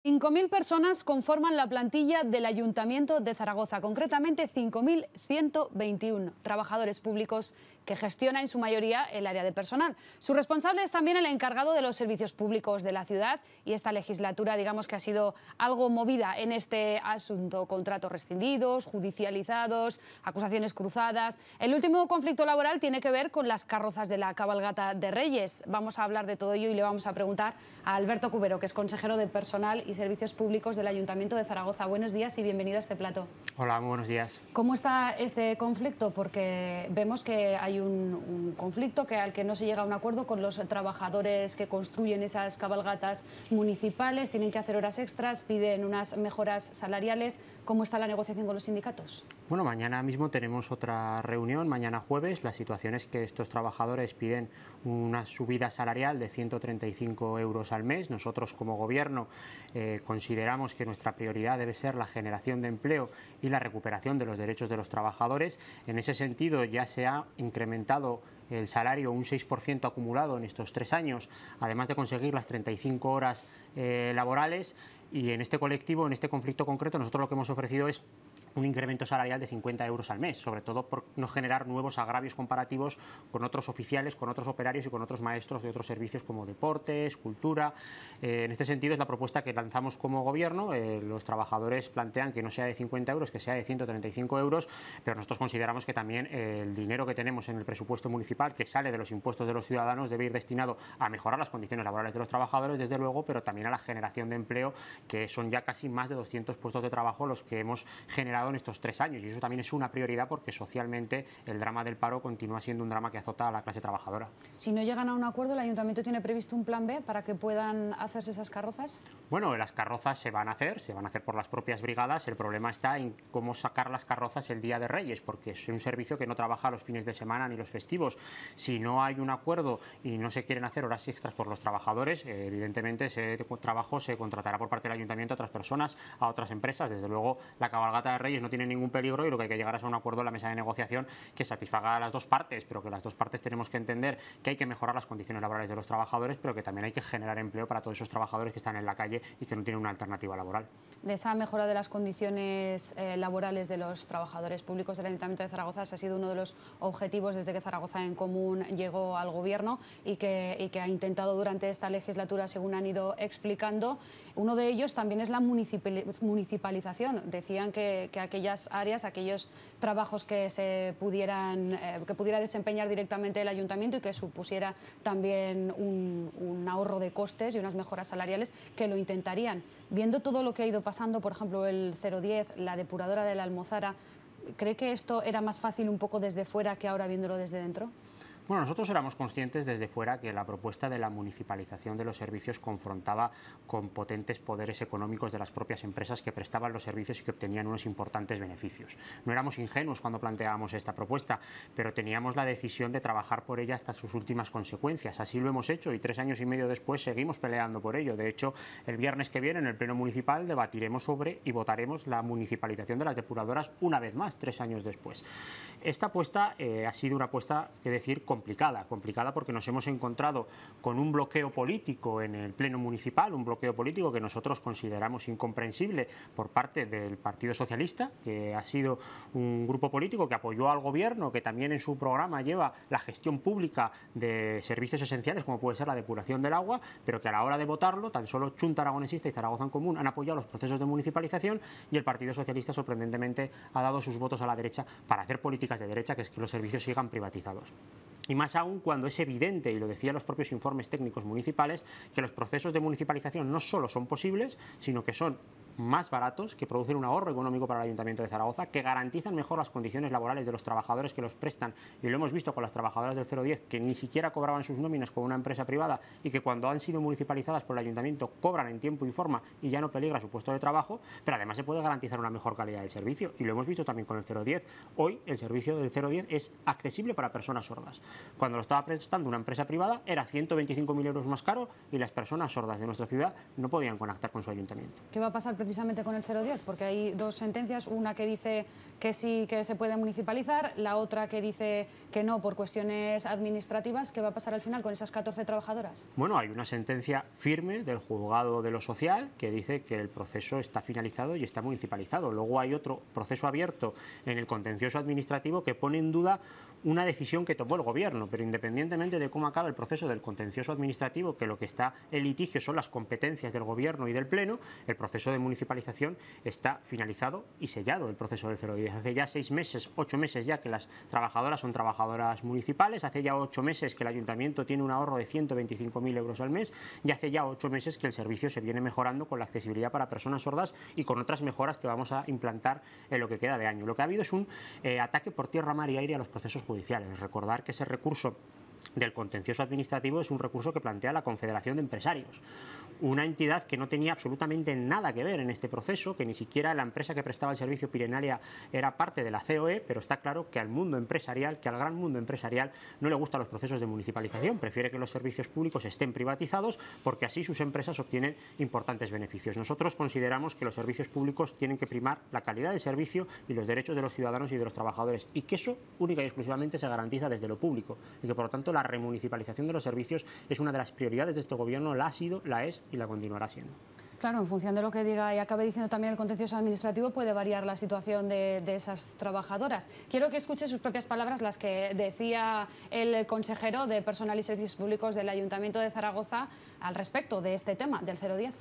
5.000 personas conforman la plantilla del Ayuntamiento de Zaragoza, concretamente 5.121 trabajadores públicos que gestiona en su mayoría el área de personal. Su responsable es también el encargado de los servicios públicos de la ciudad y esta legislatura, digamos que ha sido algo movida en este asunto. Contratos rescindidos, judicializados, acusaciones cruzadas. El último conflicto laboral tiene que ver con las carrozas de la cabalgata de Reyes. Vamos a hablar de todo ello y le vamos a preguntar a Alberto Cubero, que es consejero de Personal y Servicios Públicos del Ayuntamiento de Zaragoza. Buenos días y bienvenido a este plato. Hola, muy buenos días. ¿Cómo está este conflicto? Porque vemos que hay un conflicto al que no se llega a un acuerdo con los trabajadores que construyen esas cabalgatas municipales, tienen que hacer horas extras, piden unas mejoras salariales. ¿Cómo está la negociación con los sindicatos? Bueno, mañana mismo tenemos otra reunión, mañana jueves. La situación es que estos trabajadores piden una subida salarial de 135 euros al mes. Nosotros, como Gobierno, consideramos que nuestra prioridad debe ser la generación de empleo y la recuperación de los derechos de los trabajadores. En ese sentido, ya se ha incrementado el salario un 6% acumulado en estos 3 años, además de conseguir las 35 horas laborales. Y en este colectivo, en este conflicto concreto, nosotros lo que hemos ofrecido es un incremento salarial de 50 euros al mes, sobre todo por no generar nuevos agravios comparativos con otros oficiales, con otros operarios y con otros maestros de otros servicios como deportes, cultura. En este sentido es la propuesta que lanzamos como Gobierno. Los trabajadores plantean que no sea de 50 euros, que sea de 135 euros, pero nosotros consideramos que también el dinero que tenemos en el presupuesto municipal, que sale de los impuestos de los ciudadanos, debe ir destinado a mejorar las condiciones laborales de los trabajadores, desde luego, pero también a la generación de empleo, que son ya casi más de 200 puestos de trabajo los que hemos generado en estos 3 años, y eso también es una prioridad porque socialmente el drama del paro continúa siendo un drama que azota a la clase trabajadora. Si no llegan a un acuerdo, ¿el Ayuntamiento tiene previsto un plan B para que puedan hacerse esas carrozas? Bueno, las carrozas se van a hacer por las propias brigadas. El problema está en cómo sacar las carrozas el día de Reyes, porque es un servicio que no trabaja los fines de semana ni los festivos. Si no hay un acuerdo y no se quieren hacer horas extras por los trabajadores, evidentemente ese trabajo se contratará por parte del Ayuntamiento a otras personas, a otras empresas. Desde luego, la cabalgata de Reyes no tiene ningún peligro y lo que hay que llegar es a un acuerdo en la mesa de negociación que satisfaga a las dos partes, pero que las dos partes tenemos que entender que hay que mejorar las condiciones laborales de los trabajadores, pero que también hay que generar empleo para todos esos trabajadores que están en la calle y que no tienen una alternativa laboral. De esa mejora de las condiciones laborales de los trabajadores públicos del Ayuntamiento de Zaragoza, ese ha sido uno de los objetivos desde que Zaragoza en Común llegó al Gobierno y que ha intentado durante esta legislatura, según han ido explicando. Uno de ellos también es la municipalización. Decían que aquellas áreas, aquellos trabajos que pudiera desempeñar directamente el Ayuntamiento y que supusiera también un ahorro de costes y unas mejoras salariales, que lo intentarían. Viendo todo lo que ha ido pasando, por ejemplo, el 010, la depuradora de la Almozara, ¿cree que esto era más fácil un poco desde fuera que ahora viéndolo desde dentro? Bueno, nosotros éramos conscientes desde fuera que la propuesta de la municipalización de los servicios confrontaba con potentes poderes económicos de las propias empresas que prestaban los servicios y que obtenían unos importantes beneficios. No éramos ingenuos cuando planteábamos esta propuesta, pero teníamos la decisión de trabajar por ella hasta sus últimas consecuencias. Así lo hemos hecho y 3 años y medio después seguimos peleando por ello. De hecho, el viernes que viene en el Pleno Municipal debatiremos sobre y votaremos la municipalización de las depuradoras una vez más, 3 años después. Esta apuesta ha sido una apuesta, que decir, complicada porque nos hemos encontrado con un bloqueo político en el Pleno Municipal, un bloqueo político que nosotros consideramos incomprensible por parte del Partido Socialista, que ha sido un grupo político que apoyó al Gobierno, que también en su programa lleva la gestión pública de servicios esenciales, como puede ser la depuración del agua, pero que a la hora de votarlo, tan solo Chunta Aragonesista y Zaragoza en Común han apoyado los procesos de municipalización y el Partido Socialista, sorprendentemente, ha dado sus votos a la derecha para hacer políticas de derecha, que es que los servicios sigan privatizados. Y más aún cuando es evidente, y lo decían los propios informes técnicos municipales, que los procesos de municipalización no solo son posibles, sino que son más baratos, que producen un ahorro económico para el Ayuntamiento de Zaragoza, que garantizan mejor las condiciones laborales de los trabajadores que los prestan. Y lo hemos visto con las trabajadoras del 010, que ni siquiera cobraban sus nóminas con una empresa privada y que cuando han sido municipalizadas por el Ayuntamiento cobran en tiempo y forma y ya no peligra su puesto de trabajo, pero además se puede garantizar una mejor calidad del servicio. Y lo hemos visto también con el 010. Hoy el servicio del 010 es accesible para personas sordas. Cuando lo estaba prestando una empresa privada era 125.000 euros más caro y las personas sordas de nuestra ciudad no podían conectar con su ayuntamiento. ¿Qué va a pasar precisamente con el 010? Porque hay dos sentencias, una que dice que sí que se puede municipalizar, la otra que dice que no por cuestiones administrativas. ¿Qué va a pasar al final con esas 14 trabajadoras? Bueno, hay una sentencia firme del juzgado de lo social que dice que el proceso está finalizado y está municipalizado. Luego hay otro proceso abierto en el contencioso administrativo que pone en duda una decisión que tomó el Gobierno, pero independientemente de cómo acabe el proceso del contencioso administrativo, que lo que está en litigio son las competencias del Gobierno y del Pleno, el proceso de municipalización está finalizado y sellado, el proceso del 010. Hace ya 6 meses, 8 meses ya que las trabajadoras son trabajadoras municipales, hace ya 8 meses que el Ayuntamiento tiene un ahorro de 125.000 euros al mes y hace ya 8 meses que el servicio se viene mejorando con la accesibilidad para personas sordas y con otras mejoras que vamos a implantar en lo que queda de año. Lo que ha habido es un ataque por tierra, mar y aire a los procesos judiciales. Recordar que ese recurso del contencioso administrativo es un recurso que plantea la Confederación de Empresarios, una entidad que no tenía absolutamente nada que ver en este proceso, que ni siquiera la empresa que prestaba el servicio Pirenalia era parte de la COE, pero está claro que al mundo empresarial, que al gran mundo empresarial no le gustan los procesos de municipalización, prefiere que los servicios públicos estén privatizados porque así sus empresas obtienen importantes beneficios. Nosotros consideramos que los servicios públicos tienen que primar la calidad del servicio y los derechos de los ciudadanos y de los trabajadores, y que eso única y exclusivamente se garantiza desde lo público, y que por lo tanto la remunicipalización de los servicios es una de las prioridades de este Gobierno, la ha sido, la es y la continuará siendo. Claro, en función de lo que diga y acabe diciendo también el contencioso administrativo, puede variar la situación de esas trabajadoras. Quiero que escuche sus propias palabras, las que decía el consejero de Personal y Servicios Públicos del Ayuntamiento de Zaragoza al respecto de este tema, del 010.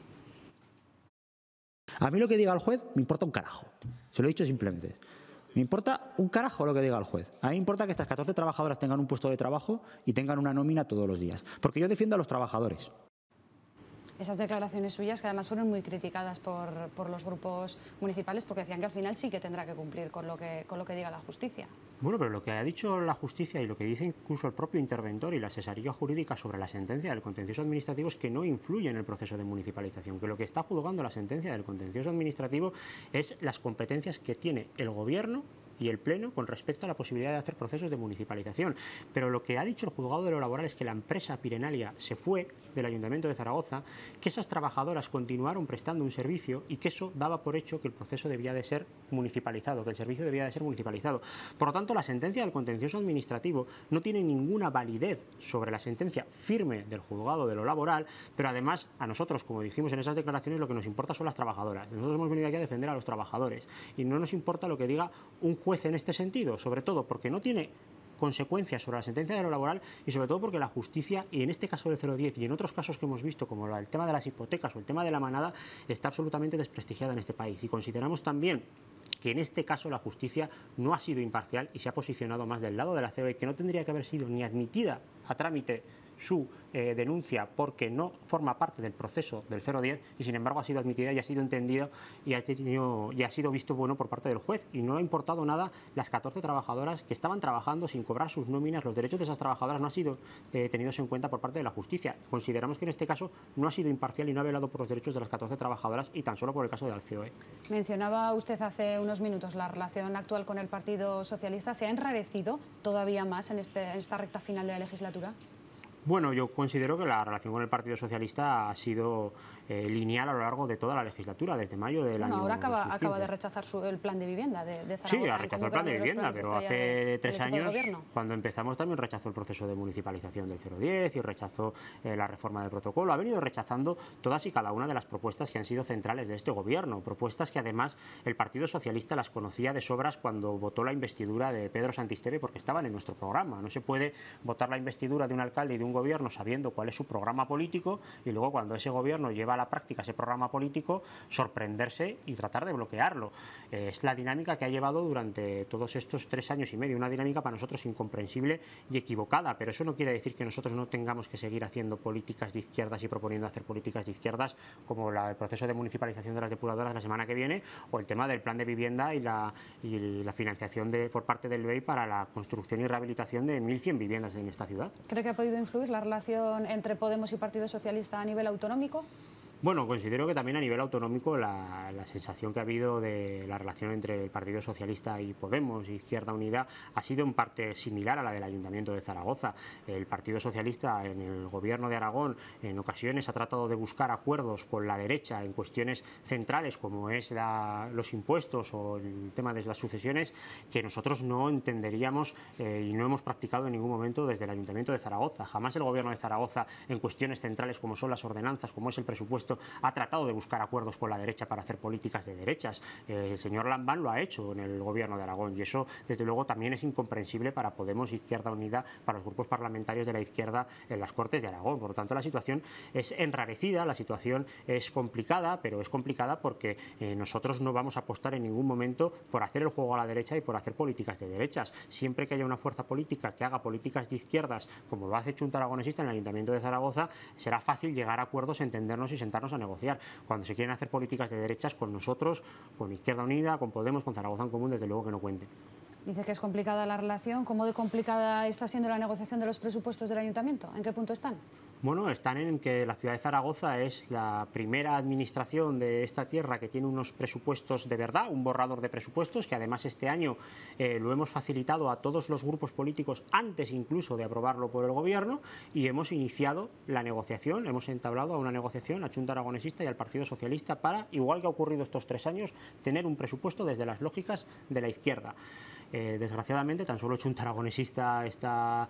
A mí lo que diga el juez me importa un carajo. Se lo he dicho simplemente. Me importa un carajo lo que diga el juez. A mí me importa que estas 14 trabajadoras tengan un puesto de trabajo y tengan una nómina todos los días. Porque yo defiendo a los trabajadores. Esas declaraciones suyas, que además fueron muy criticadas por los grupos municipales, porque decían que al final sí que tendrá que cumplir con lo que diga la justicia. Bueno, pero lo que ha dicho la justicia y lo que dice incluso el propio interventor y la asesoría jurídica sobre la sentencia del contencioso administrativo es que no influye en el proceso de municipalización, que lo que está juzgando la sentencia del contencioso administrativo es las competencias que tiene el Gobierno y el Pleno con respecto a la posibilidad de hacer procesos de municipalización. Pero lo que ha dicho el juzgado de lo laboral es que la empresa Pirenalia se fue del Ayuntamiento de Zaragoza, que esas trabajadoras continuaron prestando un servicio y que eso daba por hecho que el proceso debía de ser municipalizado, que el servicio debía de ser municipalizado. Por lo tanto, la sentencia del contencioso administrativo no tiene ninguna validez sobre la sentencia firme del juzgado de lo laboral, pero además a nosotros, como dijimos en esas declaraciones, lo que nos importa son las trabajadoras. Nosotros hemos venido aquí a defender a los trabajadores y no nos importa lo que diga un juez en este sentido, sobre todo porque no tiene consecuencias sobre la sentencia de lo laboral y sobre todo porque la justicia, y en este caso del 010 y en otros casos que hemos visto como el tema de las hipotecas o el tema de la manada, está absolutamente desprestigiada en este país. Y consideramos también que en este caso la justicia no ha sido imparcial y se ha posicionado más del lado de la COE, que no tendría que haber sido ni admitida a trámite su denuncia porque no forma parte del proceso del 010 y sin embargo ha sido admitida y ha sido entendida y ha sido visto bueno por parte del juez, y no ha importado nada las 14 trabajadoras que estaban trabajando sin cobrar sus nóminas. Los derechos de esas trabajadoras no han sido tenidos en cuenta por parte de la justicia. Consideramos que en este caso no ha sido imparcial y no ha velado por los derechos de las 14 trabajadoras, y tan solo por el caso del COE. Mencionaba usted hace unos minutos la relación actual con el Partido Socialista. ¿Se ha enrarecido todavía más en esta recta final de la legislatura? Bueno, yo considero que la relación con el Partido Socialista ha sido lineal a lo largo de toda la legislatura, desde mayo del año 2015. Ahora acaba de rechazar el plan de vivienda de Zaragoza. Sí, ha rechazado el plan de vivienda, pero hace 3 años, cuando empezamos, también rechazó el proceso de municipalización del 010 y rechazó la reforma del protocolo. Ha venido rechazando todas y cada una de las propuestas que han sido centrales de este Gobierno, propuestas que además el Partido Socialista las conocía de sobras cuando votó la investidura de Pedro Santisteve, porque estaban en nuestro programa. No se puede votar la investidura de un alcalde y de un Gobierno sabiendo cuál es su programa político y luego, cuando ese Gobierno lleva a la práctica ese programa político, sorprenderse y tratar de bloquearlo. Es la dinámica que ha llevado durante todos estos 3 años y medio, una dinámica para nosotros incomprensible y equivocada, pero eso no quiere decir que nosotros no tengamos que seguir haciendo políticas de izquierdas y proponiendo hacer políticas de izquierdas, como el proceso de municipalización de las depuradoras la semana que viene, o el tema del plan de vivienda y la financiación por parte del BEI para la construcción y rehabilitación de 1.100 viviendas en esta ciudad. ¿Cree que ha podido influir la relación entre Podemos y Partido Socialista a nivel autonómico? Bueno, considero que también a nivel autonómico la sensación que ha habido de la relación entre el Partido Socialista y Podemos, Izquierda Unida, ha sido en parte similar a la del Ayuntamiento de Zaragoza. El Partido Socialista en el Gobierno de Aragón en ocasiones ha tratado de buscar acuerdos con la derecha en cuestiones centrales como es los impuestos o el tema de las sucesiones, que nosotros no entenderíamos y no hemos practicado en ningún momento desde el Ayuntamiento de Zaragoza. Jamás el Gobierno de Zaragoza en cuestiones centrales como son las ordenanzas, como es el presupuesto, ha tratado de buscar acuerdos con la derecha para hacer políticas de derechas. El señor Lambán lo ha hecho en el Gobierno de Aragón y eso, desde luego, también es incomprensible para Podemos, Izquierda Unida, para los grupos parlamentarios de la izquierda en las Cortes de Aragón. Por lo tanto, la situación es enrarecida, la situación es complicada, pero es complicada porque nosotros no vamos a apostar en ningún momento por hacer el juego a la derecha y por hacer políticas de derechas. Siempre que haya una fuerza política que haga políticas de izquierdas, como lo hace Chunta Aragonesista en el Ayuntamiento de Zaragoza, será fácil llegar a acuerdos, entendernos y sentarnos a negociar. Cuando se quieren hacer políticas de derechas, con nosotros, con Izquierda Unida, con Podemos, con Zaragoza en Común, desde luego que no cuenten. Dice que es complicada la relación. ¿Cómo de complicada está siendo la negociación de los presupuestos del Ayuntamiento? ¿En qué punto están? Bueno, están en que la ciudad de Zaragoza es la primera administración de esta tierra que tiene unos presupuestos de verdad, un borrador de presupuestos, que además este año lo hemos facilitado a todos los grupos políticos antes incluso de aprobarlo por el Gobierno, y hemos iniciado la negociación, hemos entablado una negociación a Chunta Aragonesista y al Partido Socialista para, igual que ha ocurrido estos 3 años, tener un presupuesto desde las lógicas de la izquierda. Desgraciadamente, tan solo Chunta Aragonesista está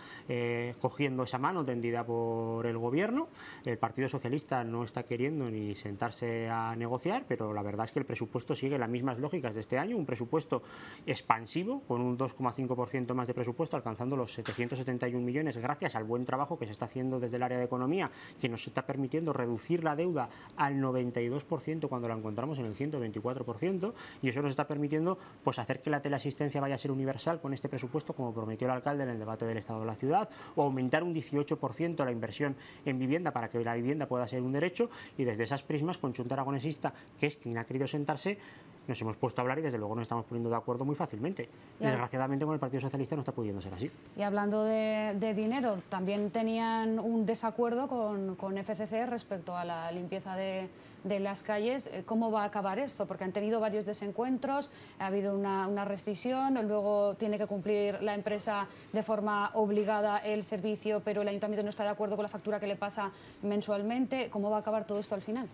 cogiendo esa mano tendida por el Gobierno. El Partido Socialista no está queriendo ni sentarse a negociar, pero la verdad es que el presupuesto sigue las mismas lógicas de este año, un presupuesto expansivo, con un 2,5% más de presupuesto, alcanzando los 771 millones, gracias al buen trabajo que se está haciendo desde el área de economía, que nos está permitiendo reducir la deuda al 92% cuando la encontramos en el 124%, y eso nos está permitiendo pues hacer que la teleasistencia vaya a ser universal con este presupuesto, como prometió el alcalde en el debate del Estado de la Ciudad, o aumentar un 18% la inversión en vivienda para que la vivienda pueda ser un derecho. Y desde esas prismas, con Chunta Aragonesista, que es quien ha querido sentarse, nos hemos puesto a hablar y desde luego nos estamos poniendo de acuerdo muy fácilmente. Desgraciadamente con el Partido Socialista no está pudiendo ser así. Y hablando de dinero, también tenían un desacuerdo con FCC respecto a la limpieza de las calles. ¿Cómo va a acabar esto? Porque han tenido varios desencuentros, ha habido una rescisión, luego tiene que cumplir la empresa de forma obligada el servicio, pero el ayuntamiento no está de acuerdo con la factura que le pasa mensualmente. ¿Cómo va a acabar todo esto al final?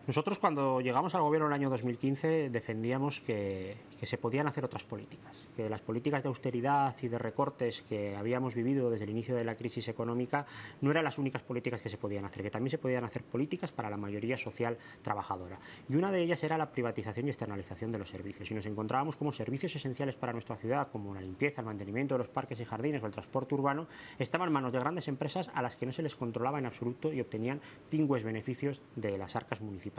Nosotros, cuando llegamos al Gobierno en el año 2015, defendíamos que se podían hacer otras políticas, que las políticas de austeridad y de recortes que habíamos vivido desde el inicio de la crisis económica no eran las únicas políticas que se podían hacer, que también se podían hacer políticas para la mayoría social trabajadora. Y una de ellas era la privatización y externalización de los servicios. Y nos encontrábamos como servicios esenciales para nuestra ciudad, como la limpieza, el mantenimiento de los parques y jardines o el transporte urbano, estaban en manos de grandes empresas a las que no se les controlaba en absoluto y obtenían pingües beneficios de las arcas municipales.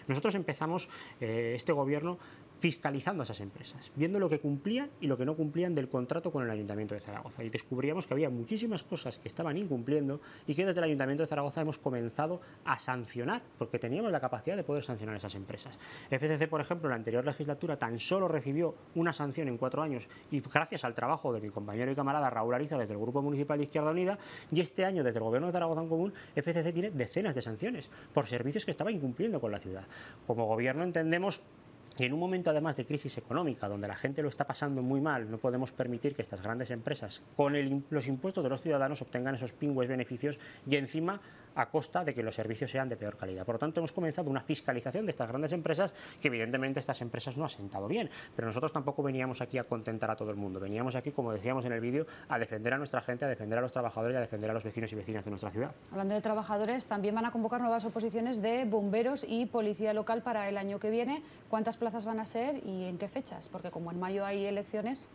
Nosotros empezamos este Gobierno fiscalizando a esas empresas, viendo lo que cumplían y lo que no cumplían del contrato con el Ayuntamiento de Zaragoza, y descubríamos que había muchísimas cosas que estaban incumpliendo y que desde el Ayuntamiento de Zaragoza hemos comenzado a sancionar, porque teníamos la capacidad de poder sancionar a esas empresas. FCC, por ejemplo, en la anterior legislatura tan solo recibió una sanción en 4 años, y gracias al trabajo de mi compañero y camarada Raúl Ariza desde el Grupo Municipal de Izquierda Unida, y este año desde el Gobierno de Zaragoza en Común, FCC tiene decenas de sanciones por servicios que estaba incumpliendo con la ciudad. Como Gobierno entendemos que en un momento además de crisis económica, donde la gente lo está pasando muy mal, no podemos permitir que estas grandes empresas, con los impuestos de los ciudadanos, obtengan esos pingües beneficios y encima a costa de que los servicios sean de peor calidad. Por lo tanto, hemos comenzado una fiscalización de estas grandes empresas que evidentemente estas empresas no han sentado bien, pero nosotros tampoco veníamos aquí a contentar a todo el mundo, veníamos aquí, como decíamos en el vídeo, a defender a nuestra gente, a defender a los trabajadores y a defender a los vecinos y vecinas de nuestra ciudad. Hablando de trabajadores, también van a convocar nuevas oposiciones de bomberos y policía local para el año que viene. ¿Cuántas plazas van a ser y en qué fechas? Porque como en mayo hay elecciones...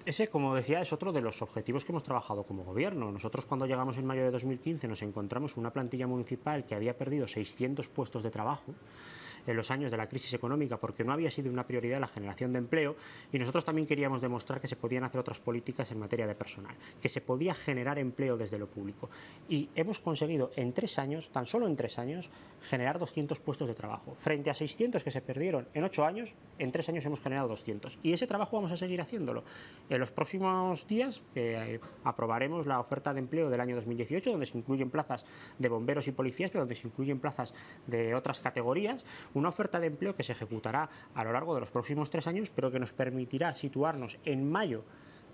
Ese, como decía, es otro de los objetivos que hemos trabajado como Gobierno. Nosotros, cuando llegamos en mayo de 2015, nos encontramos una plantilla municipal que había perdido 600 puestos de trabajo. en los años de la crisis económica porque no había sido una prioridad la generación de empleo, y nosotros también queríamos demostrar que se podían hacer otras políticas en materia de personal, que se podía generar empleo desde lo público. Y hemos conseguido en 3 años, tan solo en 3 años, generar 200 puestos de trabajo. Frente a 600 que se perdieron en 8 años, en 3 años hemos generado 200. Y ese trabajo vamos a seguir haciéndolo. En los próximos días aprobaremos la oferta de empleo del año 2018, donde se incluyen plazas de bomberos y policías, pero donde se incluyen plazas de otras categorías. Una oferta de empleo que se ejecutará a lo largo de los próximos 3 años, pero que nos permitirá situarnos en mayo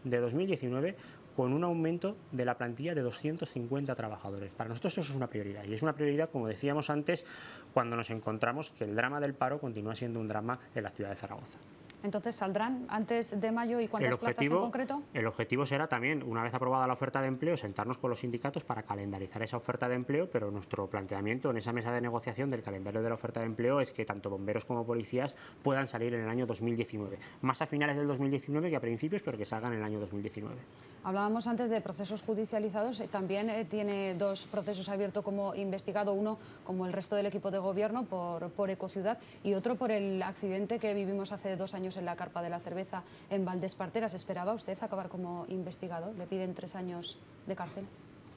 de 2019 con un aumento de la plantilla de 250 trabajadores. Para nosotros eso es una prioridad, y es una prioridad, como decíamos antes, cuando nos encontramos que el drama del paro continúa siendo un drama en la ciudad de Zaragoza. Entonces, ¿saldrán antes de mayo y cuántas plazas en concreto? El objetivo será también, una vez aprobada la oferta de empleo, sentarnos con los sindicatos para calendarizar esa oferta de empleo, pero nuestro planteamiento en esa mesa de negociación del calendario de la oferta de empleo es que tanto bomberos como policías puedan salir en el año 2019. Más a finales del 2019 que a principios, pero que salgan en el año 2019. Hablábamos antes de procesos judicializados. También tiene 2 procesos abiertos como investigado, uno como el resto del equipo de gobierno por Ecociudad y otro por el accidente que vivimos hace 2 años en la carpa de la cerveza en Valdesparteras. ¿Esperaba usted acabar como investigado? ¿Le piden 3 años de cárcel?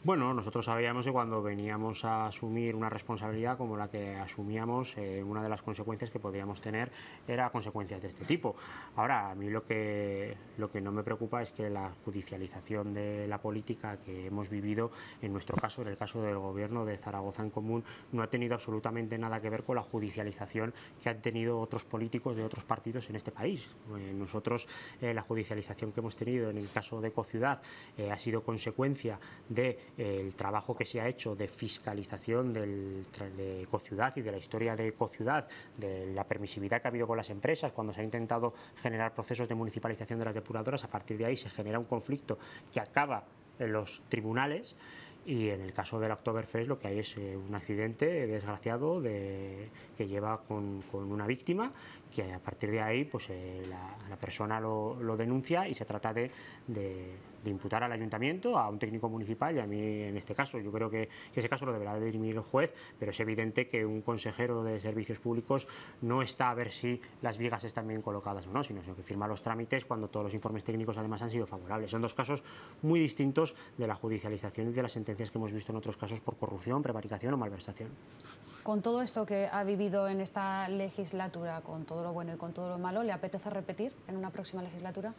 Bueno, nosotros sabíamos que cuando veníamos a asumir una responsabilidad como la que asumíamos, una de las consecuencias que podríamos tener era consecuencias de este tipo. Ahora, a mí lo que no me preocupa es que la judicialización de la política que hemos vivido, en nuestro caso, en el caso del Gobierno de Zaragoza en Común, no ha tenido absolutamente nada que ver con la judicialización que han tenido otros políticos de otros partidos en este país. Nosotros, la judicialización que hemos tenido en el caso de Ecociudad ha sido consecuencia de el trabajo que se ha hecho de fiscalización de Ecociudad y de la historia de Ecociudad, de la permisividad que ha habido con las empresas cuando se ha intentado generar procesos de municipalización de las depuradoras. A partir de ahí se genera un conflicto que acaba en los tribunales. Y en el caso del Oktoberfest lo que hay es un accidente desgraciado que lleva con una víctima, que a partir de ahí pues, la persona lo denuncia y se trata de imputar al ayuntamiento, a un técnico municipal, y a mí en este caso yo creo que ese caso lo deberá de dirimir el juez, pero es evidente que un consejero de servicios públicos no está a ver si las vigas están bien colocadas o no, sino que firma los trámites cuando todos los informes técnicos además han sido favorables. Son 2 casos muy distintos de la judicialización y de las sentencias que hemos visto en otros casos por corrupción, prevaricación o malversación. Con todo esto que ha vivido en esta legislatura, con todo lo bueno y con todo lo malo, ¿le apetece repetir en una próxima legislatura?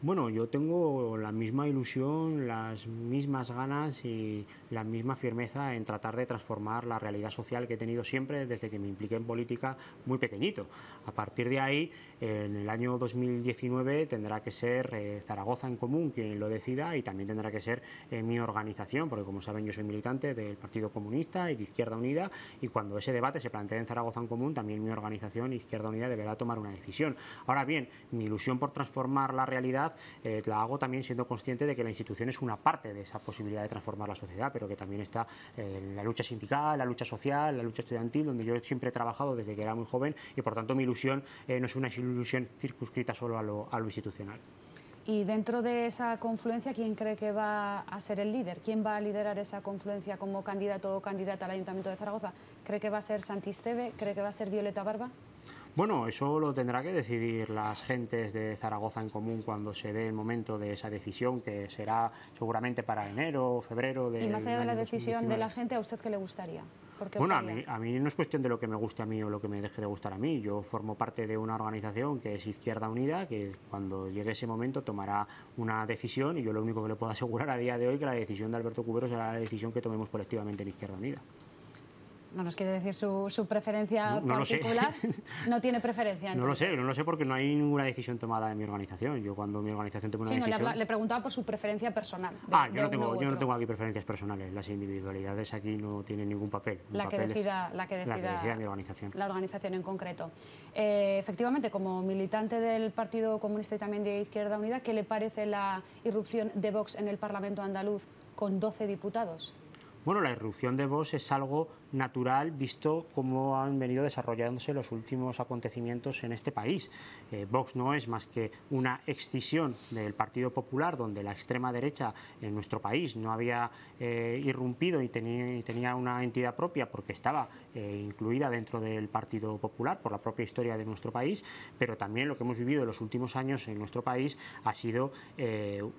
Bueno, yo tengo la misma ilusión, las mismas ganas y la misma firmeza en tratar de transformar la realidad social que he tenido siempre desde que me impliqué en política muy pequeñito. A partir de ahí, en el año 2019 tendrá que ser Zaragoza en Común quien lo decida, y también tendrá que ser mi organización, porque como saben yo soy militante del Partido Comunista y de Izquierda Unida, y cuando ese debate se plantee en Zaragoza en Común, también mi organización Izquierda Unida deberá tomar una decisión. Ahora bien, mi ilusión por transformar la realidad la hago también siendo consciente de que la institución es una parte de esa posibilidad de transformar la sociedad, pero que también está la lucha sindical, la lucha social, la lucha estudiantil, donde yo siempre he trabajado desde que era muy joven, y por tanto mi ilusión no es una ilusión circunscrita solo a lo institucional. Y dentro de esa confluencia, ¿quién cree que va a ser el líder? ¿Quién va a liderar esa confluencia como candidato o candidata al Ayuntamiento de Zaragoza? ¿Cree que va a ser Santi Esteve? ¿Cree que va a ser Violeta Barba? Bueno, eso lo tendrá que decidir las gentes de Zaragoza en Común cuando se dé el momento de esa decisión, que será seguramente para enero o febrero del año 2019. Y más allá de la decisión de la gente, ¿a usted qué le gustaría? Bueno, a mí no es cuestión de lo que me guste a mí o lo que me deje de gustar a mí. Yo formo parte de una organización que es Izquierda Unida, que cuando llegue ese momento tomará una decisión, y yo lo único que le puedo asegurar a día de hoy es que la decisión de Alberto Cubero será la decisión que tomemos colectivamente en Izquierda Unida. ¿No nos quiere decir su preferencia particular? No tiene preferencia. No lo sé porque no hay ninguna decisión tomada en mi organización. Yo cuando mi organización toma una decisión... No, le preguntaba por su preferencia personal. Yo no tengo aquí preferencias personales. Las individualidades aquí no tienen ningún papel. La que decida mi organización. La organización en concreto. Efectivamente, como militante del Partido Comunista y también de Izquierda Unida, ¿qué le parece la irrupción de Vox en el Parlamento andaluz con 12 diputados? Bueno, la irrupción de Vox es algo natural visto cómo han venido desarrollándose los últimos acontecimientos en este país. Vox no es más que una excisión del Partido Popular, donde la extrema derecha en nuestro país no había irrumpido y tenía una entidad propia porque estaba incluida dentro del Partido Popular por la propia historia de nuestro país, pero también lo que hemos vivido en los últimos años en nuestro país ha sido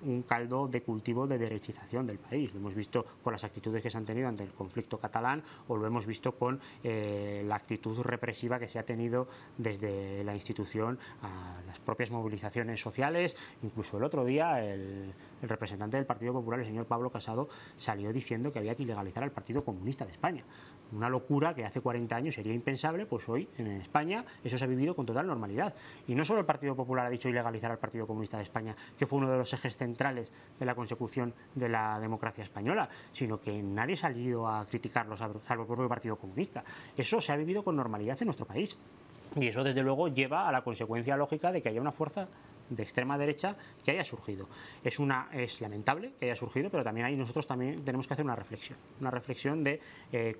un caldo de cultivo de derechización del país. Lo hemos visto con las actitudes que se han tenido ante el conflicto catalán, o lo hemos visto con la actitud represiva que se ha tenido desde la institución a las propias movilizaciones sociales. Incluso el otro día el representante del Partido Popular, el señor Pablo Casado, salió diciendo que había que ilegalizar al Partido Comunista de España. Una locura que hace 40 años sería impensable, pues hoy en España eso se ha vivido con total normalidad. Y no solo el Partido Popular ha dicho ilegalizar al Partido Comunista de España, que fue uno de los ejes centrales de la consecución de la democracia española, sino que nadie ha salido a criticarlo, salvo el propio Partido Comunista. Eso se ha vivido con normalidad en nuestro país. Y eso, desde luego, lleva a la consecuencia lógica de que haya una fuerza de extrema derecha que haya surgido. Es lamentable que haya surgido, pero también ahí nosotros también tenemos que hacer una reflexión de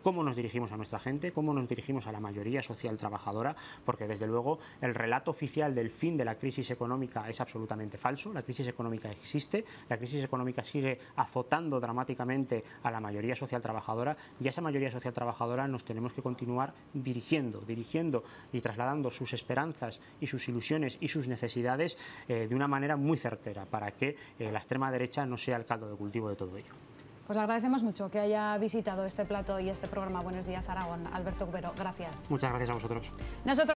cómo nos dirigimos a nuestra gente, cómo nos dirigimos a la mayoría social trabajadora, porque desde luego el relato oficial del fin de la crisis económica es absolutamente falso. La crisis económica existe, la crisis económica sigue azotando dramáticamente a la mayoría social trabajadora, y a esa mayoría social trabajadora nos tenemos que continuar dirigiendo y trasladando sus esperanzas y sus ilusiones y sus necesidades de una manera muy certera, para que la extrema derecha no sea el caldo de cultivo de todo ello. Pues le agradecemos mucho que haya visitado este plato y este programa Buenos Días Aragón. Alberto Cubero, gracias. Muchas gracias a vosotros. Nosotros